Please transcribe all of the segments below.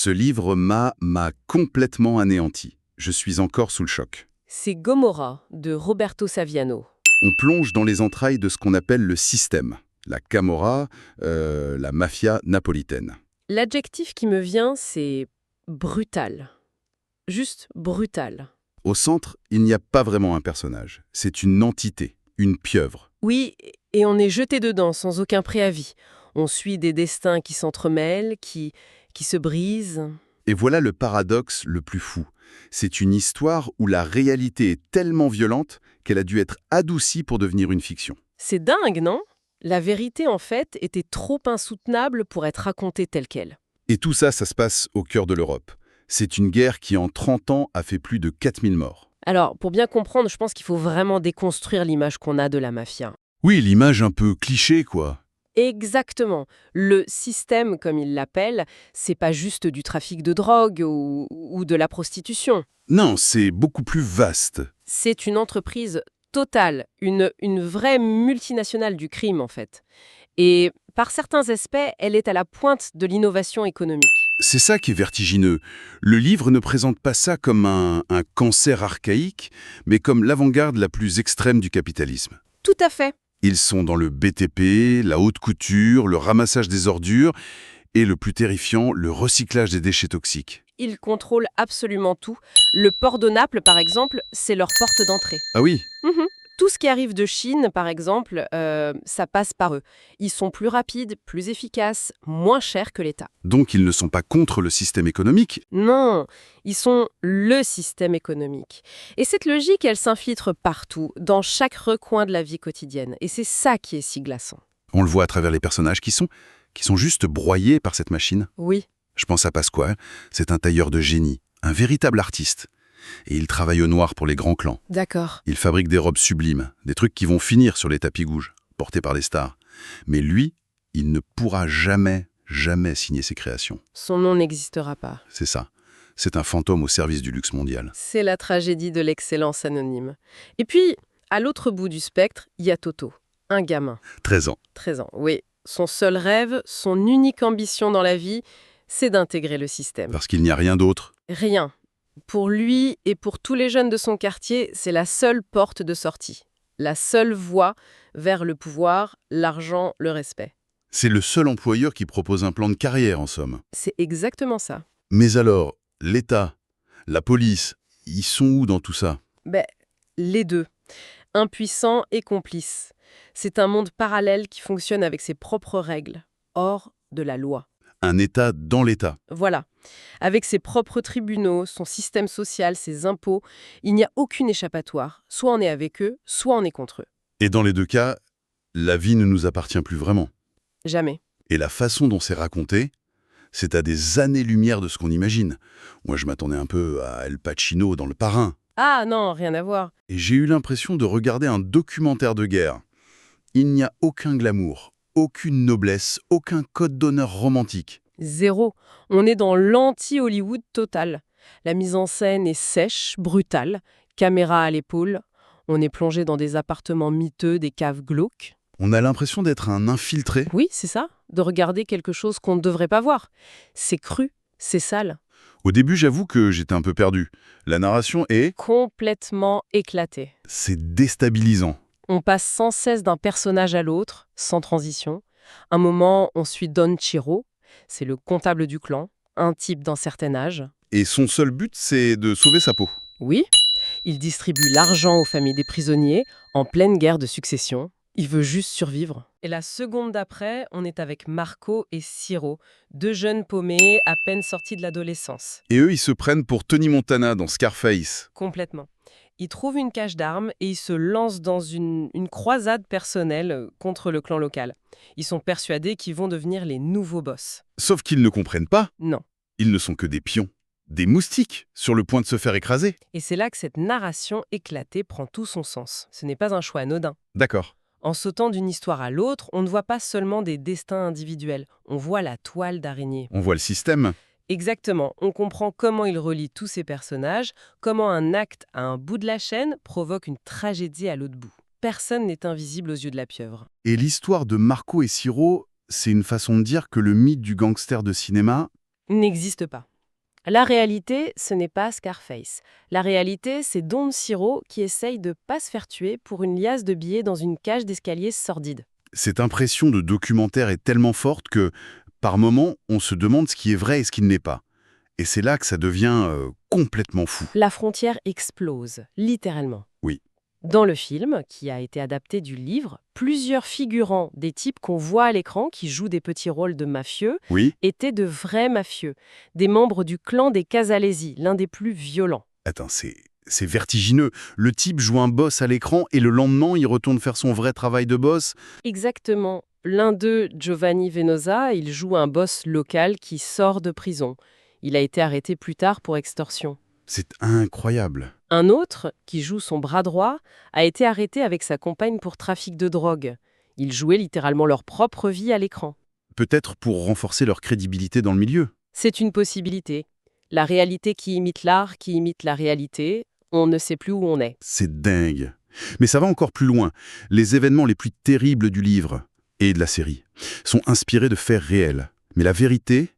Ce livre m'a complètement anéanti. Je suis encore sous le choc. C'est Gomorra de Roberto Saviano. On plonge dans les entrailles de ce qu'on appelle le système, la camorra, la mafia napolitaine. L'adjectif qui me vient, c'est brutal. Juste brutal. Au centre, il n'y a pas vraiment un personnage. C'est une entité, une pieuvre. Oui, et on est jeté dedans sans aucun préavis. On suit des destins qui s'entremêlent, qui se brisent. Et voilà le paradoxe le plus fou. C'est une histoire où la réalité est tellement violente qu'elle a dû être adoucie pour devenir une fiction. C'est dingue, non? La vérité, en fait, était trop insoutenable pour être racontée telle qu'elle. Et tout ça, ça se passe au cœur de l'Europe. C'est une guerre qui, en 30 ans, a fait plus de 4000 morts. Alors, pour bien comprendre, je pense qu'il faut vraiment déconstruire l'image qu'on a de la mafia. Oui, l'image un peu cliché, quoi. Exactement. Le système, comme il l'appelle, c'est pas juste du trafic de drogue ou de la prostitution. Non, c'est beaucoup plus vaste. C'est une entreprise totale, une vraie multinationale du crime, en fait. Et par certains aspects, elle est à la pointe de l'innovation économique. C'est ça qui est vertigineux. Le livre ne présente pas ça comme un cancer archaïque, mais comme l'avant-garde la plus extrême du capitalisme. Tout à fait. Ils sont dans le BTP, la haute couture, le ramassage des ordures et, le plus terrifiant, le recyclage des déchets toxiques. Ils contrôlent absolument tout. Le port de Naples, par exemple, c'est leur porte d'entrée. Ah oui, Mhm. Tout ce qui arrive de Chine, par exemple, ça passe par eux. Ils sont plus rapides, plus efficaces, moins chers que l'État. donc ils ne sont pas contre le système économique. Non, ils sont le système économique. Et cette logique, elle s'infiltre partout, dans chaque recoin de la vie quotidienne. Et c'est ça qui est si glaçant. On le voit à travers les personnages qui sont juste broyés par cette machine. Oui, Je pense à Pasquale, c'est un tailleur de génie, un véritable artiste. Et il travaille au noir pour les grands clans. d'accord. Il fabrique des robes sublimes, des trucs qui vont finir sur les tapis gouges, portés par les stars. Mais lui, il ne pourra jamais signer ses créations. Son nom n'existera pas. C'est ça. C'est un fantôme au service du luxe mondial. C'est la tragédie de l'excellence anonyme. Et puis, à l'autre bout du spectre, il y a Toto, un gamin, 13 ans. 13 ans. Oui, son seul rêve, son unique ambition dans la vie, c'est d'intégrer le système. Parce qu'il n'y a rien d'autre. Rien. Pour lui et pour tous les jeunes de son quartier, c'est la seule porte de sortie. La seule voie vers le pouvoir, l'argent, le respect. C'est le seul employeur qui propose un plan de carrière, en somme. C'est exactement ça. Mais alors, l'État, la police, ils sont où dans tout ça? Ben, les deux. Impuissants et complices. C'est un monde parallèle qui fonctionne avec ses propres règles, hors de la loi. Un État dans l'État. Voilà. Avec ses propres tribunaux, son système social, ses impôts, il n'y a aucune échappatoire. Soit on est avec eux, soit on est contre eux. Et dans les deux cas, la vie ne nous appartient plus vraiment. Jamais. Et la façon dont c'est raconté, c'est à des années-lumière de ce qu'on imagine. Moi, je m'attendais un peu à El Pacino dans Le Parrain. Ah non, rien à voir. Et j'ai eu l'impression de regarder un documentaire de guerre. Il n'y a aucun glamour, aucune noblesse, aucun code d'honneur romantique. Zéro. On est dans l'anti-Hollywood total. La mise en scène est sèche, brutale, caméra à l'épaule. On est plongé dans des appartements miteux, des caves glauques. On a l'impression d'être un infiltré. Oui, c'est ça, de regarder quelque chose qu'on ne devrait pas voir. C'est cru, c'est sale, Au début, j'avoue que j'étais un peu perdu. La narration complètement éclaté. c'est déstabilisant. On passe sans cesse d'un personnage à l'autre, sans transition. Un moment, on suit Don Chiro, c'est le comptable du clan, un type d'un certain âge. Et son seul but, c'est de sauver sa peau. Oui, il distribue l'argent aux familles des prisonniers en pleine guerre de succession. Il veut juste survivre. Et la seconde d'après, on est avec Marco et Ciro, deux jeunes paumés à peine sortis de l'adolescence. Et eux, ils se prennent pour Tony Montana dans Scarface. Complètement. Ils trouvent une cache d'armes et ils se lancent dans une croisade personnelle contre le clan local. Ils sont persuadés qu'ils vont devenir les nouveaux boss. Sauf qu'ils ne comprennent pas. Non. Ils ne sont que des pions. Des moustiques, sur le point de se faire écraser. Et c'est là que cette narration éclatée prend tout son sens. Ce n'est pas un choix anodin. D'accord. En sautant d'une histoire à l'autre, on ne voit pas seulement des destins individuels, on voit la toile d'araignée. On voit le système. Exactement, on comprend comment il relie tous ces personnages, comment un acte à un bout de la chaîne provoque une tragédie à l'autre bout. Personne n'est invisible aux yeux de la pieuvre. Et l'histoire de Marco et Ciro, c'est une façon de dire que le mythe du gangster de cinéma, n'existe pas. La réalité, ce n'est pas Scarface. La réalité, c'est Don Ciro qui essaye de pas se faire tuer pour une liasse de billets dans une cage d'escalier sordide. Cette impression de documentaire est tellement forte que, par moments, on se demande ce qui est vrai et ce qui ne l'est pas. Et c'est là que ça devient complètement fou. La frontière explose, littéralement. Oui. Dans le film, qui a été adapté du livre, plusieurs figurants, des types qu'on voit à l'écran qui jouent des petits rôles de mafieux, Oui. étaient de vrais mafieux, des membres du clan des Casalesi, l'un des plus violents. Attends, c'est vertigineux. Le type joue un boss à l'écran et le lendemain, il retourne faire son vrai travail de boss. Exactement. L'un d'eux, Giovanni Venosa, il joue un boss local qui sort de prison. Il a été arrêté plus tard pour extorsion. C'est incroyable. Un autre, qui joue son bras droit, a été arrêté avec sa compagne pour trafic de drogue. Ils jouaient littéralement leur propre vie à l'écran. Peut-être pour renforcer leur crédibilité dans le milieu. C'est une possibilité. La réalité qui imite l'art, qui imite la réalité, on ne sait plus où on est. C'est dingue. Mais ça va encore plus loin. Les événements les plus terribles du livre et de la série sont inspirés de faits réels. Mais la vérité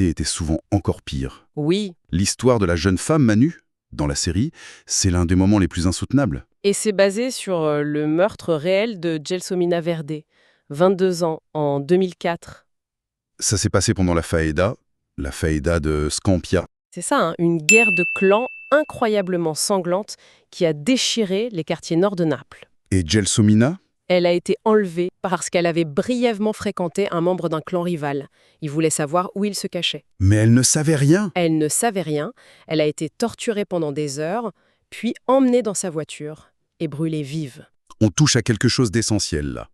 était souvent encore pire. Oui, L'histoire de la jeune femme Manu, dans la série, c'est l'un des moments les plus insoutenables. et c'est basé sur le meurtre réel de Gelsomina Verde, 22 ans, en 2004. Ça s'est passé pendant la faïda de Scampia. C'est ça, hein, une guerre de clans incroyablement sanglante qui a déchiré les quartiers nord de Naples. Et Gelsomina? Elle a été enlevée parce qu'elle avait brièvement fréquenté un membre d'un clan rival. Il voulait savoir où il se cachait. Mais elle ne savait rien. Elle ne savait rien, elle a été torturée pendant des heures, puis emmenée dans sa voiture et brûlée vive. On touche à quelque chose d'essentiel là.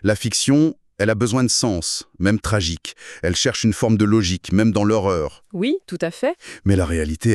La fiction, elle a besoin de sens, même tragique. Elle cherche une forme de logique, même dans l'horreur. Oui, tout à fait. Mais la réalité,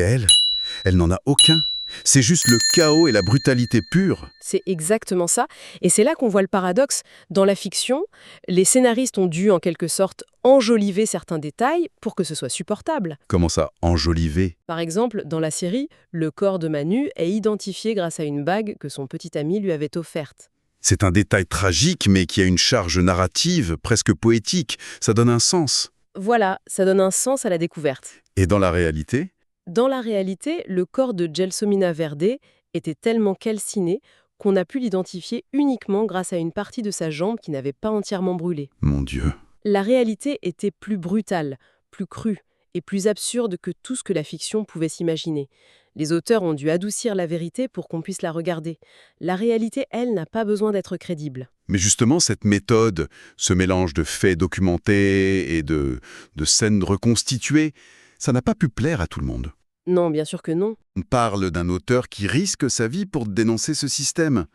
elle n'en a aucun. C'est juste le chaos et la brutalité pure. C'est exactement ça. Et c'est là qu'on voit le paradoxe. Dans la fiction, les scénaristes ont dû en quelque sorte enjoliver certains détails pour que ce soit supportable. Comment ça, enjoliver? Par exemple, dans la série, le corps de Manu est identifié grâce à une bague que son petit ami lui avait offerte. C'est un détail tragique, mais qui a une charge narrative, presque poétique. Ça donne un sens. Voilà, ça donne un sens à la découverte. Et dans la réalité? Dans la réalité, le corps de Gelsomina Verde était tellement calciné qu'on a pu l'identifier uniquement grâce à une partie de sa jambe qui n'avait pas entièrement brûlé. Mon Dieu. La réalité était plus brutale, plus crue et plus absurde que tout ce que la fiction pouvait s'imaginer. Les auteurs ont dû adoucir la vérité pour qu'on puisse la regarder. La réalité, elle, n'a pas besoin d'être crédible. Mais justement, cette méthode, ce mélange de faits documentés et de scènes reconstituées, ça n'a pas pu plaire à tout le monde. Non, bien sûr que non. On parle d'un auteur qui risque sa vie pour dénoncer ce système.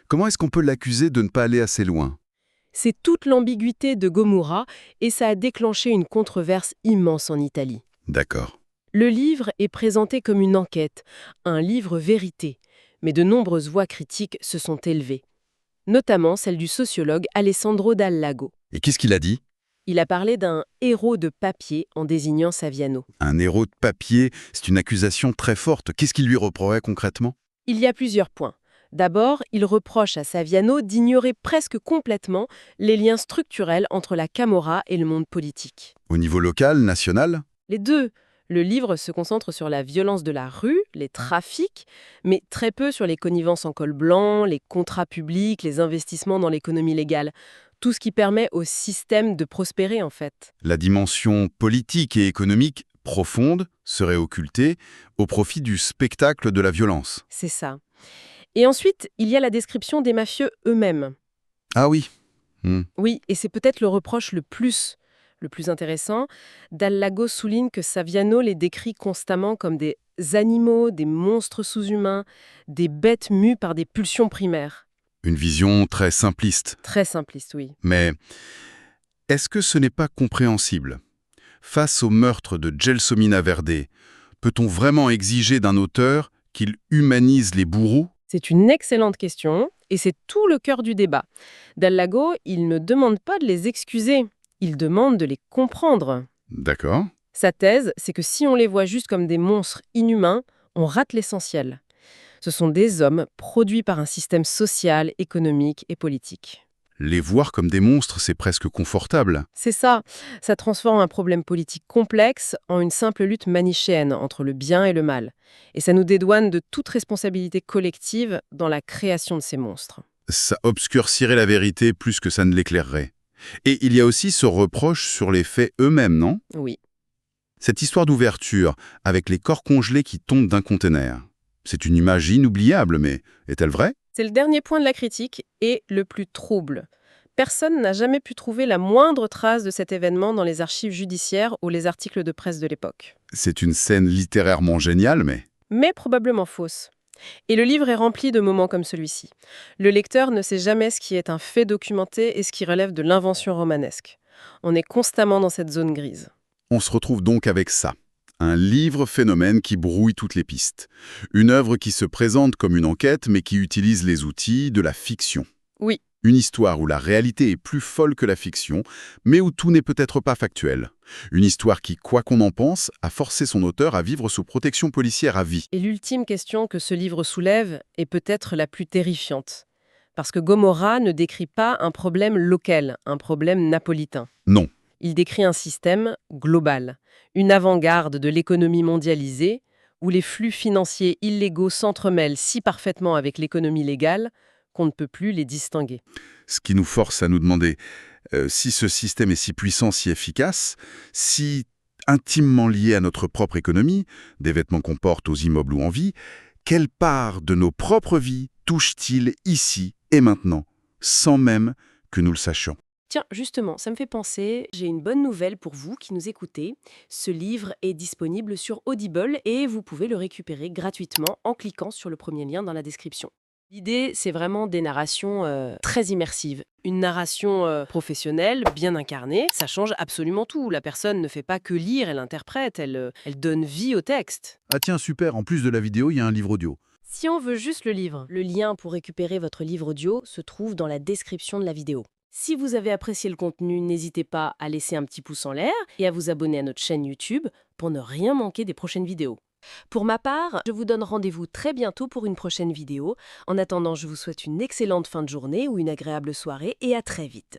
Comment est-ce qu'on peut l'accuser de ne pas aller assez loin? C'est toute l'ambiguïté de Gomorrah et ça a déclenché une controverse immense en Italie. D'accord. Le livre est présenté comme une enquête, un livre vérité, mais de nombreuses voix critiques se sont élevées, notamment celle du sociologue Alessandro Dal Lago. Et qu'est-ce qu'il a dit? Il a parlé d'un héros de papier en désignant Saviano. Un héros de papier, c'est une accusation très forte. Qu'est-ce qu'il lui reprochait concrètement? Il y a plusieurs points. D'abord, il reproche à Saviano d'ignorer presque complètement les liens structurels entre la Camorra et le monde politique. Au niveau local, national? Les deux. Le livre se concentre sur la violence de la rue, les trafics, mais très peu sur les connivences en col blanc, les contrats publics, les investissements dans l'économie légale. Tout ce qui permet au système de prospérer, en fait. La dimension politique et économique profonde serait occultée au profit du spectacle de la violence. C'est ça. Et ensuite, il y a la description des mafieux eux-mêmes. Ah oui. Oui, et c'est peut-être le reproche le plus intéressant. Dal Lago souligne que Saviano les décrit constamment comme des animaux, des monstres sous-humains, des bêtes mues par des pulsions primaires. Une vision très simpliste. Très simpliste, oui. Mais est-ce que ce n'est pas compréhensible? Face au meurtre de Gelsomina Verde, peut-on vraiment exiger d'un auteur qu'il humanise les bourreaux? C'est une excellente question, et c'est tout le cœur du débat. Dal Lago, il ne demande pas de les excuser, il demande de les comprendre. D'accord. Sa thèse, c'est que si on les voit juste comme des monstres inhumains, on rate l'essentiel. Ce sont des hommes produits par un système social, économique et politique. Les voir comme des monstres, c'est presque confortable. C'est ça, ça transforme un problème politique complexe en une simple lutte manichéenne entre le bien et le mal. Et ça nous dédouane de toute responsabilité collective dans la création de ces monstres. Ça obscurcirait la vérité plus que ça ne l'éclairerait. Et il y a aussi ce reproche sur les faits eux-mêmes, non? Oui. Cette histoire d'ouverture, avec les corps congelés qui tombent d'un conteneur. C'est une image inoubliable, mais est-elle vraie? C'est le dernier point de la critique et le plus trouble. Personne n'a jamais pu trouver la moindre trace de cet événement dans les archives judiciaires ou les articles de presse de l'époque. C'est une scène littérairement géniale, Mais probablement fausse. Et le livre est rempli de moments comme celui-ci. Le lecteur ne sait jamais ce qui est un fait documenté et ce qui relève de l'invention romanesque. On est constamment dans cette zone grise. on se retrouve donc avec ça. Un livre-phénomène qui brouille toutes les pistes. Une œuvre qui se présente comme une enquête, mais qui utilise les outils de la fiction. Oui, Une histoire où la réalité est plus folle que la fiction, mais où tout n'est peut-être pas factuel. Une histoire qui, quoi qu'on en pense, a forcé son auteur à vivre sous protection policière à vie. et l'ultime question que ce livre soulève est peut-être la plus terrifiante. Parce que Gomorrah ne décrit pas un problème local, un problème napolitain. Non. Il décrit un système global, une avant-garde de l'économie mondialisée, où les flux financiers illégaux s'entremêlent si parfaitement avec l'économie légale qu'on ne peut plus les distinguer. Ce qui nous force à nous demander si ce système est si puissant, si efficace, si intimement lié à notre propre économie, des vêtements qu'on porte aux immeubles ou en vie, quelle part de nos propres vies touche-t-il ici et maintenant, sans même que nous le sachions? Tiens, justement, ça me fait penser, j'ai une bonne nouvelle pour vous qui nous écoutez. Ce livre est disponible sur Audible et vous pouvez le récupérer gratuitement en cliquant sur le premier lien dans la description. L'idée, c'est vraiment des narrations très immersives. Une narration professionnelle, bien incarnée, ça change absolument tout. La personne ne fait pas que lire, elle interprète, elle donne vie au texte. Ah tiens, super, en plus de la vidéo, il y a un livre audio. Si on veut juste le livre, le lien pour récupérer votre livre audio se trouve dans la description de la vidéo. Si vous avez apprécié le contenu, n'hésitez pas à laisser un petit pouce en l'air et à vous abonner à notre chaîne YouTube pour ne rien manquer des prochaines vidéos. Pour ma part, je vous donne rendez-vous très bientôt pour une prochaine vidéo. En attendant, je vous souhaite une excellente fin de journée ou une agréable soirée et à très vite.